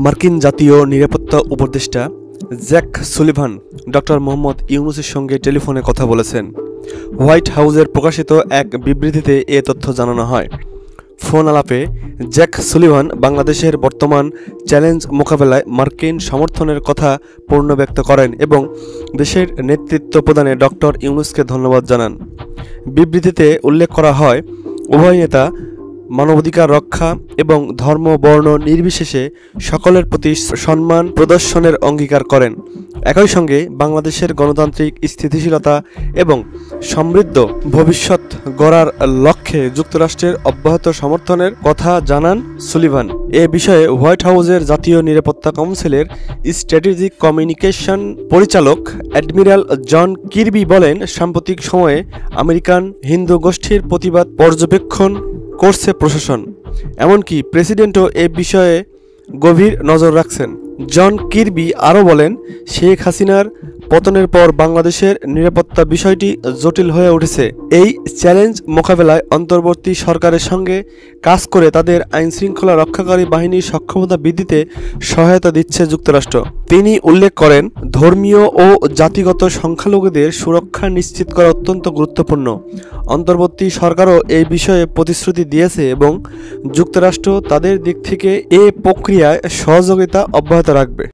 মার্কিন জাতীয় নিরাপত্তা উপদেষ্টা জ্যাক সুলিভান ডক্টর মোহাম্মদ ইউনূসের সঙ্গে টেলিফোনে কথা বলেছেন। হোয়াইট হাউসের প্রকাশিত এক বিবৃতিতে এ তথ্য জানানো হয়। ফোন আলাপে জ্যাক সুলিভান বাংলাদেশের বর্তমান চ্যালেঞ্জ মোকাবেলায় মার্কিন সমর্থনের কথা পূর্ণ ব্যক্ত করেন এবং দেশের নেতৃত্ব প্রদানে ডক্টর ইউনূসকে ধন্যবাদ জানান। বিবৃতিতে উল্লেখ করা হয়, উভয় নেতা মানবাধিকার রক্ষা এবং ধর্ম বর্ণ নির্বিশেষে সকলের প্রতি সম্মান প্রদর্শনের অঙ্গীকার করেন। একই সঙ্গে বাংলাদেশের গণতান্ত্রিক স্থিতিশীলতা এবং সমৃদ্ধ ভবিষ্যৎ গড়ার লক্ষ্যে যুক্তরাষ্ট্রের অব্যাহত সমর্থনের কথা জানান সুলিভান। এ বিষয়ে হোয়াইট হাউসের জাতীয় নিরাপত্তা কাউন্সিলের স্ট্র্যাটেজিক কমিউনিকেশন পরিচালক অ্যাডমিরাল জন কিরবি বলেন, সাম্প্রতিক সময়ে আমেরিকান হিন্দু গোষ্ঠীর প্রতিবাদ পর্যবেক্ষণ করছে প্রশাসন, এমনকি প্রেসিডেন্টও এ বিষয়ে গভীর নজর রাখছেন। জন কিরবি আরও বলেন, শেখ হাসিনার পতনের পর বাংলাদেশের নিরাপত্তা বিষয়টি জটিল হয়ে উঠেছে। এই চ্যালেঞ্জ মোকাবেলায় অন্তর্বর্তী সরকারের সঙ্গে কাজ করে তাদের আইনশৃঙ্খলা রক্ষাকারী বাহিনীর সক্ষমতা বৃদ্ধিতে সহায়তা দিচ্ছে যুক্তরাষ্ট্র। তিনি উল্লেখ করেন, ধর্মীয় ও জাতিগত সংখ্যালঘুদের সুরক্ষা নিশ্চিত করা অত্যন্ত গুরুত্বপূর্ণ। অন্তর্বর্তী সরকারও এই বিষয়ে প্রতিশ্রুতি দিয়েছে এবং যুক্তরাষ্ট্র তাদের দিক থেকে এ প্রক্রিয়ায় সহযোগিতা অব্যাহত রাখবে।